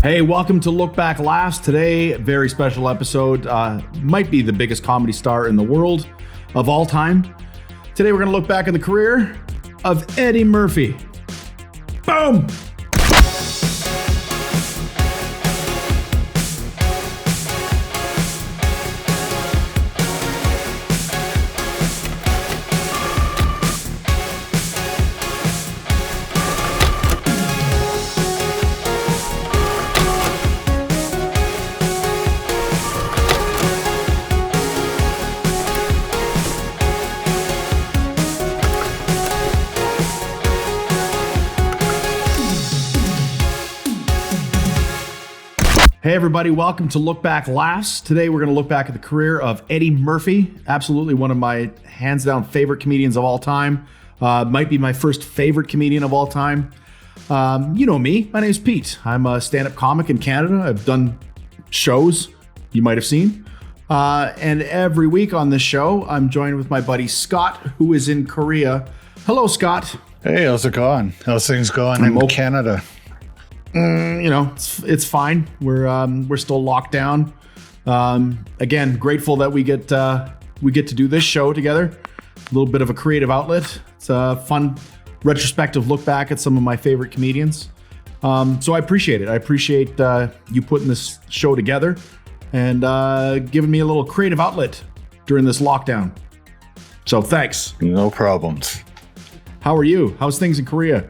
Hey, welcome to Look Back Laughs. Today, very special episode. Might be the biggest comedy star in the world of all time. Today, we're going to look back at the career of Eddie Murphy. Boom! Hey everybody, welcome to Look Back Laughs. Today we're going to look back at the career of Eddie Murphy. Absolutely one of my hands down favorite comedians of all time. Might be my first favorite comedian of all time. You know me, my name's Pete. I'm a stand-up comic in Canada. I've done shows you might have seen. And every week on this show, I'm joined with my buddy Scott, who is in Korea. Hello, Scott. Hey, how's it going? How's things going in Canada? It's fine. We're still locked down. Again, grateful that we get to do this show together. A little bit of a creative outlet. It's a fun retrospective look back at some of my favorite comedians. So I appreciate it. I appreciate you putting this show together and giving me a little creative outlet during this lockdown. So thanks. No problems. How are you? How's things in Korea?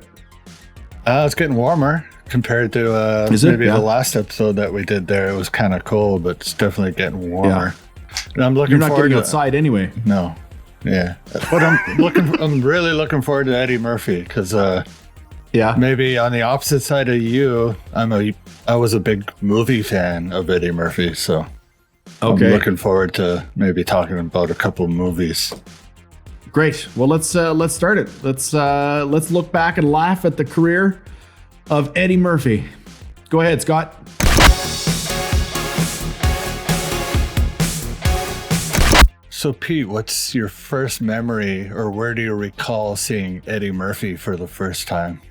It's getting warmer. Compared to the last episode that we did there, it was kind of cold, but it's definitely getting warmer. Yeah. And I'm looking You're not forward getting to outside anyway. No, yeah, but I'm really looking forward to Eddie Murphy because maybe on the opposite side of you, I was a big movie fan of Eddie Murphy, so I'm looking forward to maybe talking about a couple movies. Great. Well, let's start it. Let's look back and laugh at the career of Eddie Murphy. Go ahead, Scott. So, Pete, what's your first memory, or where do you recall seeing Eddie Murphy for the first time?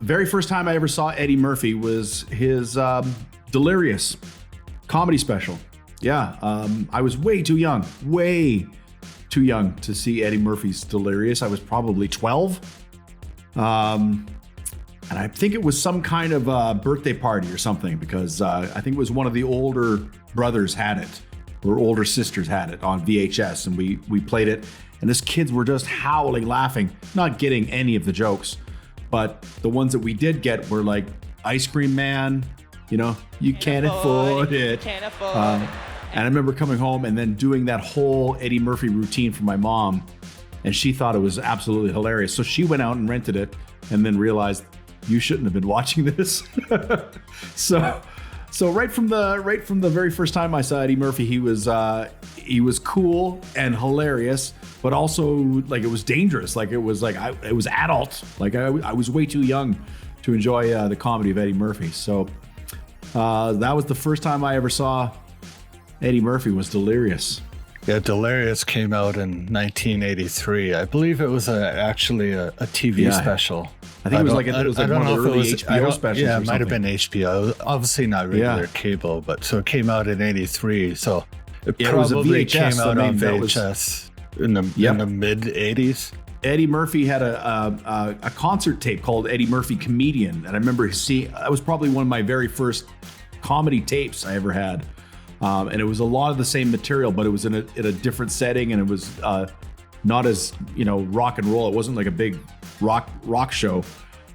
Very first time I ever saw Eddie Murphy was his Delirious comedy special. Yeah, I was way too young to see Eddie Murphy's Delirious. I was probably 12. And I think it was some kind of birthday party or something because I think it was one of the older brothers had it or older sisters had it on VHS and we played it and us kids were just howling laughing, not getting any of the jokes, but the ones that we did get were like Ice Cream Man, you can't afford it. And I remember coming home and then doing that whole Eddie Murphy routine for my mom. And she thought it was absolutely hilarious. So she went out and rented it and then realized you shouldn't have been watching this. So right from the very first time I saw Eddie Murphy, he was cool and hilarious, but also like it was dangerous. Like it was adult. Like I was way too young to enjoy the comedy of Eddie Murphy. So that was the first time I ever saw Eddie Murphy was Delirious. Yeah, Delirious came out in 1983. I believe it was actually a TV special. I think it was like one of the early HBO specials. Yeah, it might have been HBO. Obviously not regular cable, but so it came out in 83. So it probably came out on VHS in the mid 80s. Eddie Murphy had a concert tape called Eddie Murphy Comedian, and I remember that was probably one of my very first comedy tapes I ever had. And it was a lot of the same material, but it was in a different setting, and it was not as rock and roll. It wasn't like a big rock show.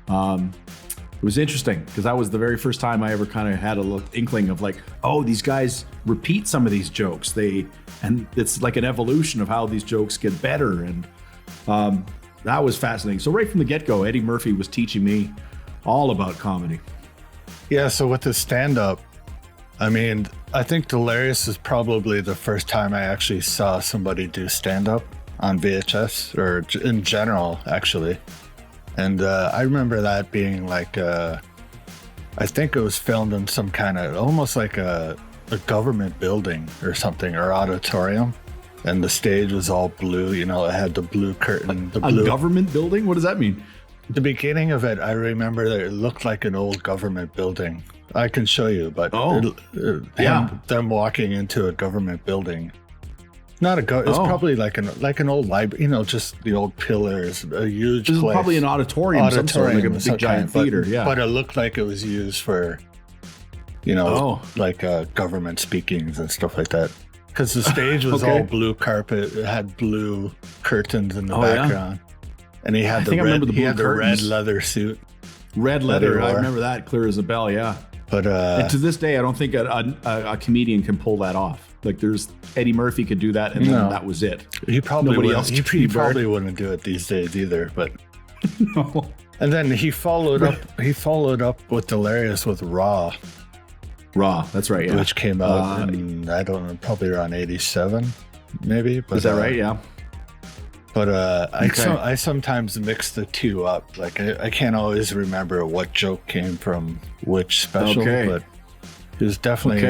It was interesting because that was the very first time I ever kind of had a little inkling of like, oh, these guys repeat some of these jokes. And it's like an evolution of how these jokes get better, and that was fascinating. So right from the get-go, Eddie Murphy was teaching me all about comedy. Yeah. So with the stand-up, I mean, I think Delirious is probably the first time I actually saw somebody do stand-up on VHS or in general, actually. And I remember that being like, I think it was filmed in some kind of, almost like a government building or something, or auditorium. And the stage was all blue, it had the blue curtain. A government building? What does that mean? the beginning of it, I remember that it looked like an old government building. I can show you, but them walking into a government building. It's probably like an old library, just the old pillars, a huge place. Is probably an auditorium some sort, like a big giant theater, But it looked like it was used for, like government speakings and stuff like that. Because the stage was all blue carpet, it had blue curtains in the background. And he had the red leather suit. Red leather, I remember that clear as a bell, yeah. But and to this day, I don't think a comedian can pull that off. Like there's Eddie Murphy could do that, and then that was it. He probably wouldn't do it these days either. But no. And then he followed up with Delirious with Raw. Raw, that's right. Yeah. Which came out in, I don't know, probably around 87, maybe. But, is that right? Yeah. But I sometimes mix the two up. Like I can't always remember what joke came from which special, but it was definitely,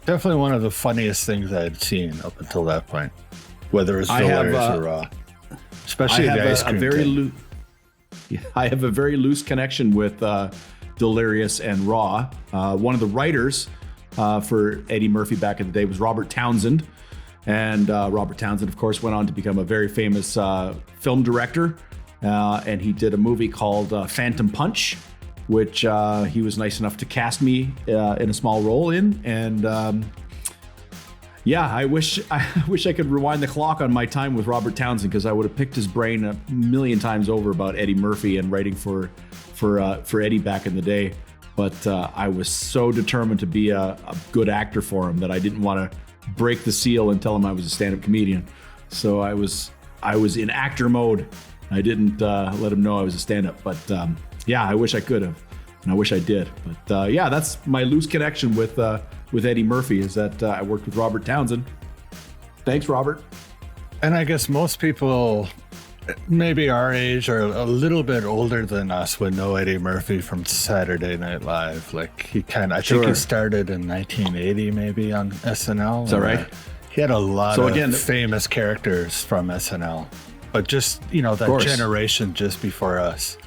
definitely one of the funniest things I had seen up until that point. Whether it's Delirious or Raw, especially the ice cream. I have a very loose connection with Delirious and Raw. One of the writers for Eddie Murphy back in the day was Robert Townsend. And Robert Townsend, of course, went on to become a very famous film director. And he did a movie called Phantom Punch, which he was nice enough to cast me in a small role in. And I wish I could rewind the clock on my time with Robert Townsend, because I would have picked his brain a million times over about Eddie Murphy and writing for Eddie back in the day. But I was so determined to be a good actor for him that I didn't want to break the seal and tell him I was a stand-up comedian. So I was in actor mode. I didn't let him know I was a stand-up. But I wish I could have, and I wish I did. But that's my loose connection with Eddie Murphy, is that I worked with Robert Townsend. Thanks, Robert. And I guess most people, maybe our age or a little bit older than us, would know Eddie Murphy from Saturday Night Live. Like I think he started in 1980 maybe on SNL. Is that right? He had a lot of famous characters from SNL, but just, that generation just before us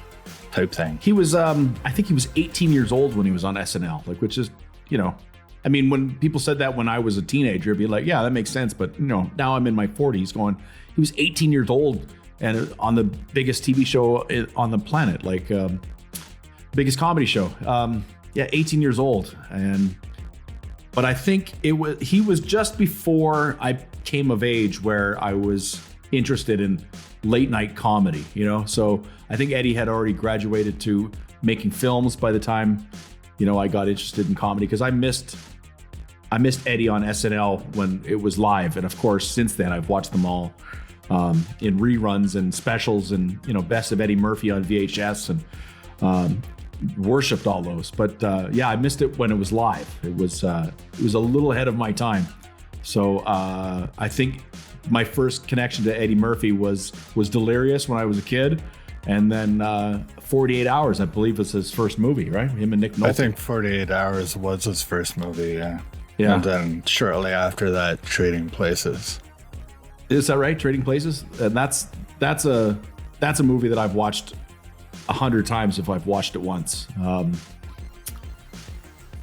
type thing. He was, I think he was 18 years old when he was on SNL, which is, I mean, when people said that when I was a teenager, it'd be like, yeah, that makes sense. But, now I'm in my 40s going, he was 18 years old and on the biggest TV show on the planet, like biggest comedy show. 18 years old. But I think he was just before I came of age where I was interested in late night comedy, So I think Eddie had already graduated to making films by the time, I got interested in comedy, because I missed Eddie on SNL when it was live. And of course, since then I've watched them all in reruns and specials and, Best of Eddie Murphy on VHS, and worshipped all those. But I missed it when it was live. It was a little ahead of my time. So I think my first connection to Eddie Murphy was Delirious when I was a kid. And then 48 Hours, I believe, was his first movie, right? Him and Nick Nolte. I think 48 Hours was his first movie, yeah. Yeah. And then shortly after that, Trading Places. Is that right? Trading Places? And that's a movie that I've watched 100 times if I've watched it once.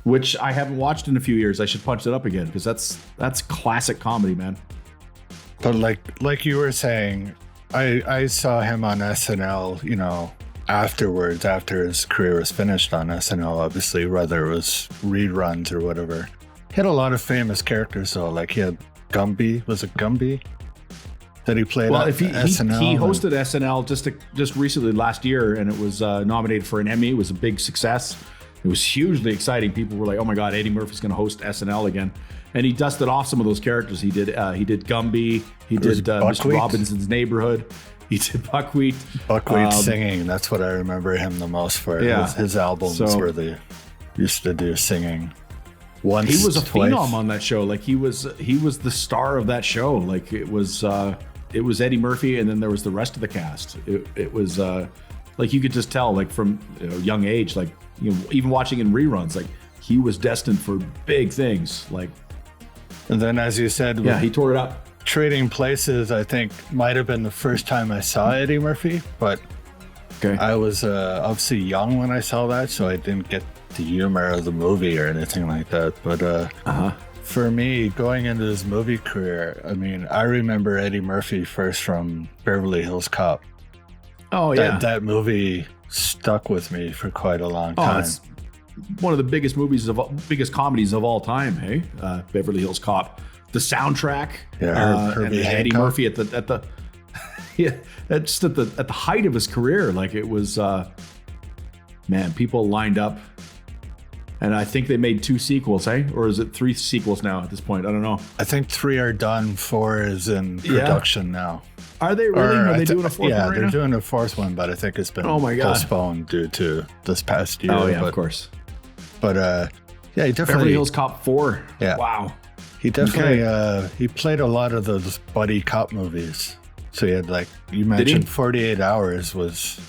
Which I haven't watched in a few years. I should punch it up again, because that's classic comedy, man. But like you were saying, I saw him on SNL, afterwards, after his career was finished on SNL, obviously, whether it was reruns or whatever. He had a lot of famous characters, though. Like he had Gumby. Was it Gumby that he played on SNL? He hosted SNL just recently last year, and it was nominated for an Emmy. It was a big success. It was hugely exciting. People were like, "Oh my God, Eddie Murphy's going to host SNL again." And he dusted off some of those characters. He did Gumby. He did Mr. Robinson's Neighborhood. He did Buckwheat. Buckwheat singing. That's what I remember him the most for. Yeah. His albums where they used to do singing. Once, he was a twice. phenom on that show. Like he was the star of that show. Like it was Eddie Murphy, and then there was the rest of the cast. It was like you could just tell, like from young age, like even watching in reruns, like he was destined for big things. Like. And then, as you said, he tore it up. Trading Places, I think, might have been the first time I saw Eddie Murphy, but I was obviously young when I saw that, so I didn't get the humor of the movie or anything like that. But for me, going into his movie career, I mean, I remember Eddie Murphy first from Beverly Hills Cop. Oh, yeah. That movie stuck with me for quite a long time. It's one of the biggest comedies of all time, hey? Beverly Hills Cop. The soundtrack, and Eddie Murphy at the yeah, just at the height of his career, like it was, man, people lined up, and I think they made 2 sequels, hey, or is it 3 sequels now at this point? I don't know. I think 3 are done. 4 is in production now. Are they really? Are they doing a 4th one? Yeah, right they're now? doing a 4th one, but I think it's been postponed due to this past year. Oh yeah, of course. But yeah, he definitely Beverly Hills Cop 4. Yeah, wow. He definitely he played a lot of those buddy cop movies. So he had, like you mentioned, 48 Hours was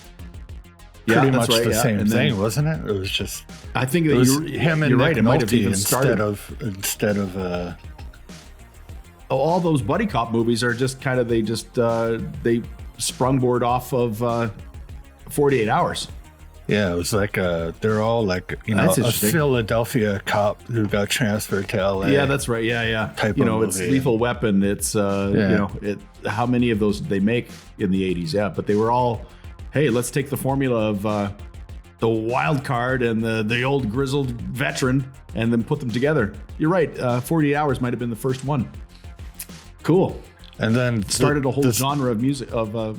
pretty much the same thing, wasn't it? It was just I think that him and you're Nick right. It might have Nolte even started instead of all those buddy cop movies are just kind of they sprungboard off of 48 Hours. Yeah, it was like they're all like, you know, a Philadelphia cop who got transferred to LA. Yeah, that's right. Yeah. Type you know, of it's movie. Lethal Weapon. It's you know, how many of those did they make in the 80s? Yeah, but they were all, hey, let's take the formula of the wild card and the old grizzled veteran and then put them together. You're right. 48 Hours might have been the first one. Cool. And then started a whole genre of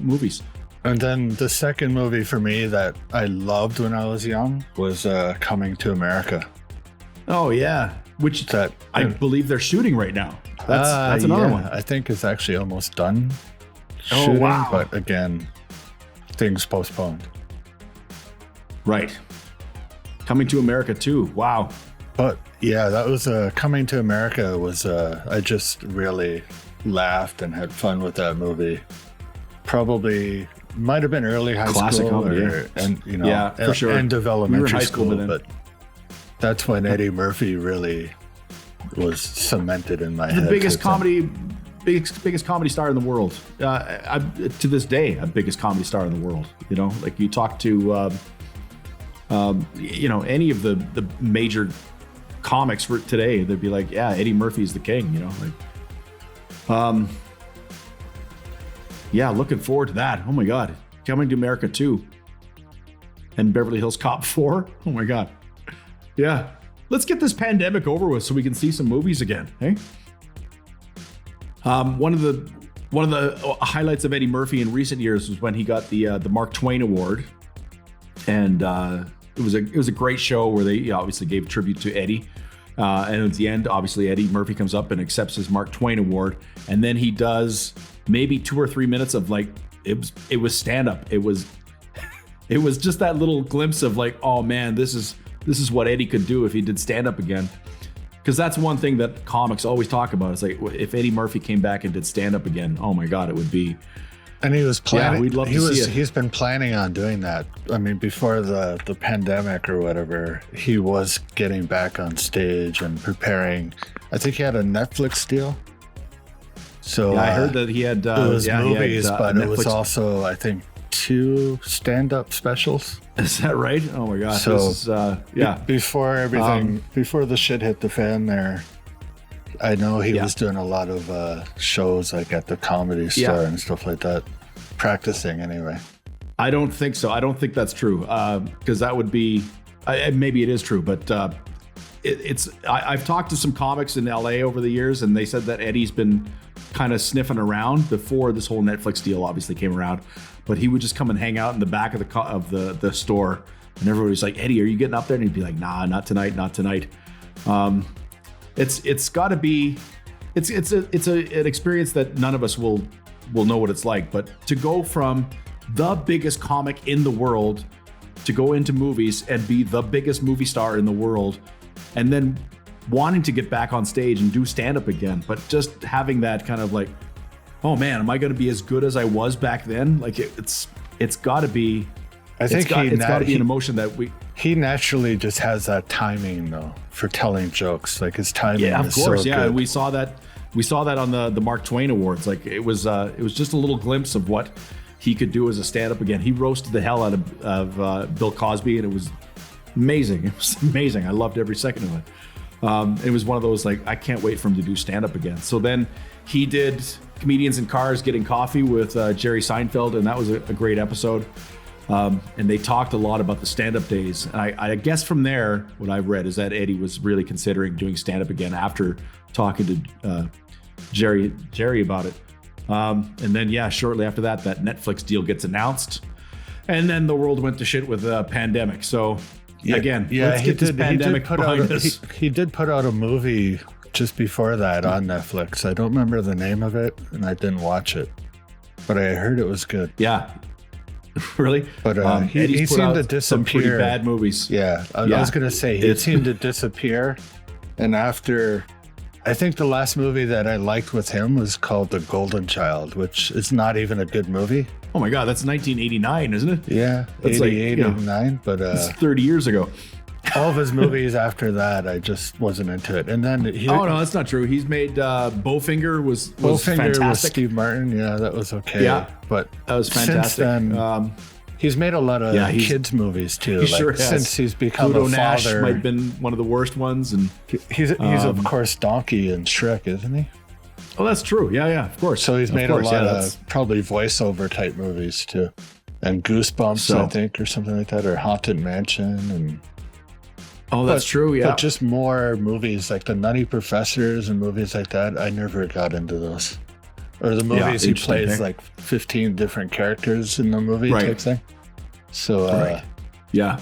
movies. And then the second movie for me that I loved when I was young was Coming to America. Oh, yeah. Which I believe they're shooting right now. That's another one. I think it's actually almost done shooting, wow. But again, things postponed. Right. Coming to America too. Wow. But yeah, that was Coming to America was I just really laughed and had fun with that movie. Probably might have been early high Classic school comedy, and you know, for sure. And elementary school, but that's when Eddie Murphy really was cemented in my head. Biggest comedy star in the world. To this day, a biggest comedy star in the world. You know, like you talk to you know, any of the major comics for today, they'd be like, yeah, Eddie Murphy's the king, you know, like yeah, looking forward to that. Oh my God. Coming to America 2. And Beverly Hills Cop 4. Oh my God. Yeah. Let's get this pandemic over with so we can see some movies again. Hey? One of the highlights of Eddie Murphy in recent years was when he got the Mark Twain Award. And it was a great show where they obviously gave tribute to Eddie. And at the end, obviously, Eddie Murphy comes up and accepts his Mark Twain Award. And then he does maybe 2 or 3 minutes of like, it was stand-up. It was just that little glimpse of like, oh man, this is what Eddie could do if he did stand-up again. Because that's one thing that comics always talk about. It's like, if Eddie Murphy came back and did stand-up again, oh my God, it would be... And he was planning. Yeah, we'd love to see it. He's been planning on doing that. I mean, before the pandemic or whatever, he was getting back on stage and preparing. I think he had a Netflix deal. So yeah, I heard that he had. It was movies, but it was Netflix. Also, I think, 2 stand-up specials. Is that right? Oh my gosh! So this is, yeah. Before everything, before the shit hit the fan, there. I know he was doing a lot of shows like at the Comedy Store and stuff like that, practicing anyway. I don't think so. I don't think that's true because that would be, maybe it is true, but I've talked to some comics in LA over the years and they said that Eddie's been kind of sniffing around before this whole Netflix deal obviously came around, but he would just come and hang out in the back of the store and everybody's like, Eddie, are you getting up there? And he'd be like, nah, not tonight. It's got to be, it's an experience that none of us will know what it's like. But to go from the biggest comic in the world to go into movies and be the biggest movie star in the world, and then wanting to get back on stage and do stand up again, but just having that kind of like, oh man, am I going to be as good as I was back then? Like it's got to be. I think it's got to be an emotion that he naturally just has that timing though for telling jokes. Like his timing. Yeah, of is course. so Yeah, good. we saw that we saw that on the Mark Twain Awards. Like it was just a little glimpse of what he could do as a stand-up again. He roasted the hell out of Bill Cosby, and it was amazing. It was amazing. I loved every second of it. It was one of those, like, I can't wait for him to do stand-up again. So then he did Comedians in Cars Getting Coffee with Jerry Seinfeld, and that was a great episode. And they talked a lot about the stand-up days. And I guess from there, what I've read is that Eddie was really considering doing stand-up again after talking to Jerry about it. And then, yeah, shortly after that Netflix deal gets announced. And then the world went to shit with the pandemic. So, again, let's get this pandemic behind us. He did put out a movie just before that on Netflix. I don't remember the name of it, and I didn't watch it. But I heard it was good. Yeah. Really? But he seemed to disappear. Some pretty bad movies. Yeah. I was going to say, he seemed to disappear. And after... I think the last movie that I liked with him was called The Golden Child, which is not even a good movie. Oh my God, that's 1989, isn't it? Yeah, that's 88, 89. But it's 30 years ago. All of his movies after that, I just wasn't into it. And then oh no, that's not true. He's made Bowfinger was fantastic. With Steve Martin. Yeah, that was okay. Yeah, but that was fantastic. Since then, he's made a lot of kids movies too. He sure has. Since he's become Pluto a Nash father, might have been one of the worst ones, and he's of course Donkey and Shrek, isn't he? Oh, that's true. Yeah, of course. So he's made a lot of probably voiceover type movies too, and Goosebumps, I think, or something like that, or Haunted Mansion, and that's true. Yeah, but just more movies like the Nutty Professors and movies like that. I never got into those. Or the movies he plays like 15 different characters in the movie type thing. So, yeah.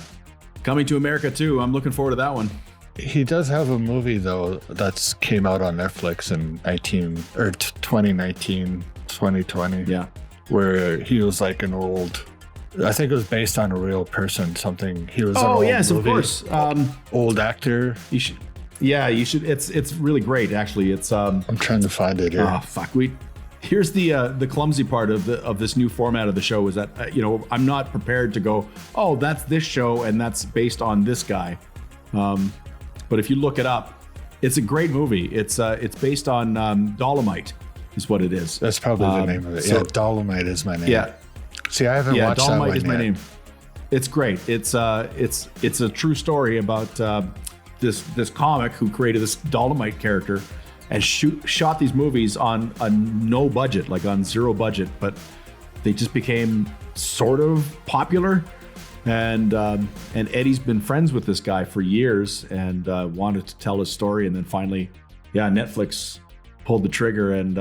Coming to America too. I'm looking forward to that one. He does have a movie though that's came out on Netflix in 2019, 2020. Yeah. Where he was like an old, I think it was based on a real person, something. He was an old yes, movie, of course. Old actor. You should. Yeah, you should. It's really great actually. It's I'm trying to find it here. Fuck. Here's the clumsy part of this new format of the show is that I'm not prepared to go, oh, that's this show and that's based on this guy. But if you look it up, it's a great movie. It's based on Dolemite, is what it is. That's probably the name of it. Yeah, Dolemite Is My Name. Yeah. See, I haven't watched that one Dolemite Is My yet. Name. It's great. It's a true story about this comic who created this Dolemite character and shot these movies on a no budget, like on zero budget, but they just became sort of popular. And Eddie's been friends with this guy for years and wanted to tell his story, and then finally, Netflix pulled the trigger and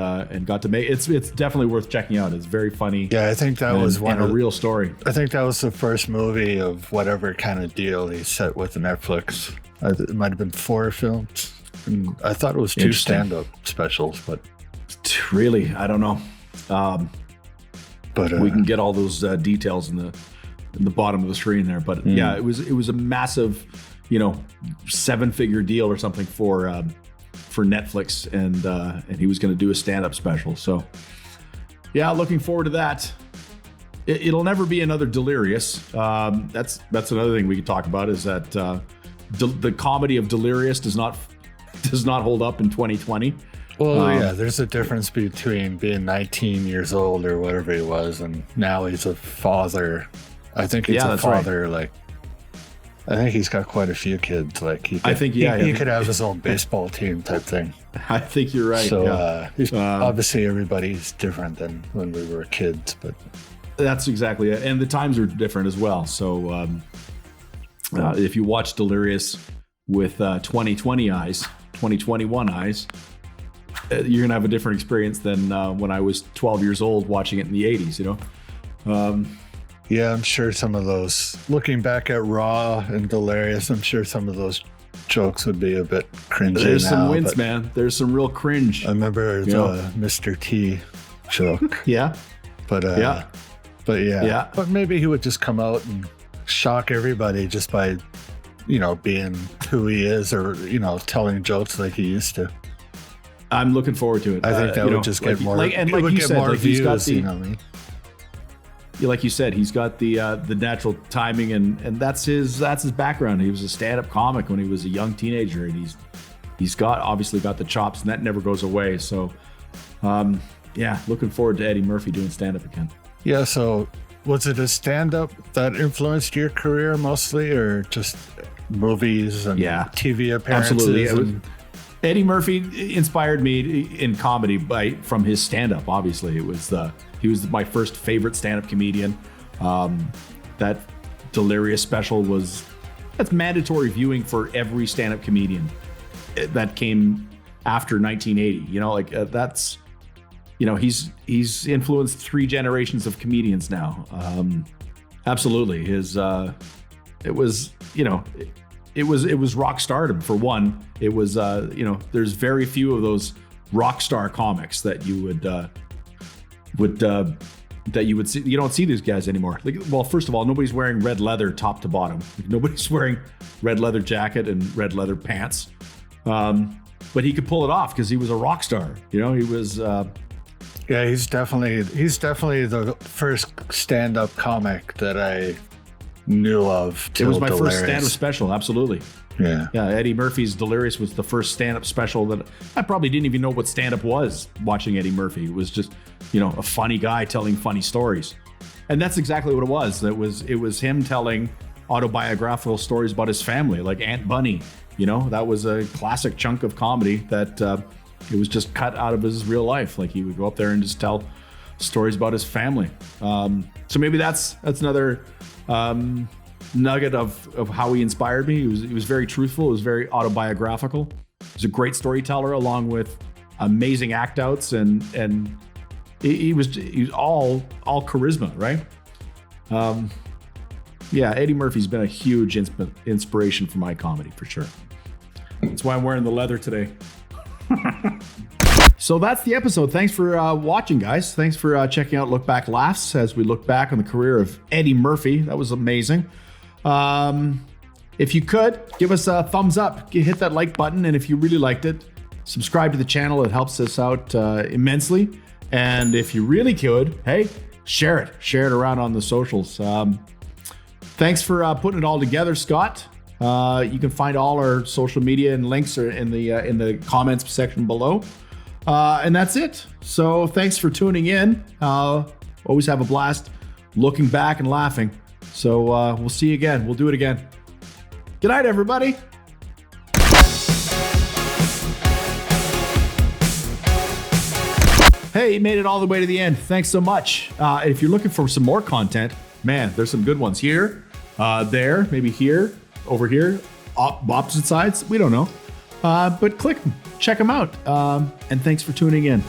got to make it's definitely worth checking out. It's very funny. Yeah, I think that was a real story. I think that was the first movie of whatever kind of deal he set with Netflix. It might have been 4 films. And I thought it was 2 stand-up specials, but really, I don't know. But we can get all those details in the bottom of the screen there. But yeah, it was a massive, 7-figure deal or something for Netflix, and he was going to do a stand-up special. So yeah, looking forward to that. It'll never be another Delirious. That's another thing we could talk about is that the comedy of Delirious does not hold up in 2020. Well, yeah, there's a difference between being 19 years old or whatever he was, and now he's a father. I think he's a father. Right. Like, I think he's got quite a few kids. Like, he could have his own baseball team type thing. I think you're right. So obviously, everybody's different than when we were kids, but that's exactly it. And the times are different as well. So if you watch Delirious with 2020 eyes, 2021 eyes, you're gonna have a different experience than when I was 12 years old watching it in the 80s. Yeah, I'm sure some of those, looking back at Raw and Delirious, I'm sure some of those jokes would be a bit cringy. There's some wins, man. There's some real cringe. I remember the Mr. T joke. Yeah. But But maybe he would just come out and shock everybody just by, being who he is, or, telling jokes like he used to. I'm looking forward to it. I think that would just get more. Like you said, more views, he's got the, you know what I mean? Like you said, he's got the natural timing, and that's his background. He was a stand-up comic when he was a young teenager, and he's obviously got the chops, and that never goes away. So, yeah, looking forward to Eddie Murphy doing stand-up again. Yeah, so was it a stand-up that influenced your career mostly, or just movies and TV appearances? Absolutely. Eddie Murphy inspired me in comedy from his stand-up. Obviously, he was my first favorite stand-up comedian. That Delirious special that's mandatory viewing for every stand-up comedian that came after 1980. You know, like that's, you know, he's influenced 3 generations of comedians now. Absolutely, it was, you know, it was rock stardom for one. It was, you know, there's very few of those rock star comics that you would see. You don't see these guys anymore. Like, well, first of all, nobody's wearing red leather top to bottom. Like, nobody's wearing red leather jacket and red leather pants. But he could pull it off because he was a rock star. You know, he was. Yeah, he's definitely the first stand-up comic that I knew of. It was my Delirious. first stand-up special. Absolutely. Yeah. Eddie Murphy's Delirious was the first stand-up special that I probably didn't even know what stand-up was watching Eddie Murphy. It was just, you know, a funny guy telling funny stories. And that's exactly what it was. It was him telling autobiographical stories about his family, like Aunt Bunny. You know, that was a classic chunk of comedy that it was just cut out of his real life. Like, he would go up there and just tell stories about his family. So maybe that's another nugget of how he inspired me. He was very truthful. It was very autobiographical. He was a great storyteller, along with amazing act outs, and he was all charisma, right? Yeah, Eddie Murphy's been a huge inspiration for my comedy, for sure. That's why I'm wearing the leather today. So that's the episode. Thanks for watching, guys. Thanks for checking out Look Back Laughs as we look back on the career of Eddie Murphy. That was amazing. If you could, give us a thumbs up. Hit that like button. And if you really liked it, subscribe to the channel. It helps us out immensely. And if you really could, hey, share it. Share it around on the socials. Thanks for putting it all together, Scott. You can find all our social media and links are in the comments section below. And that's it. So thanks for tuning in. Always have a blast looking back and laughing. So we'll see you again. We'll do it again. Good night, everybody. Hey, you made it all the way to the end. Thanks so much. If you're looking for some more content, man, there's some good ones here, there, maybe here, over here, opposite sides. We don't know. But click them, check them out. And thanks for tuning in.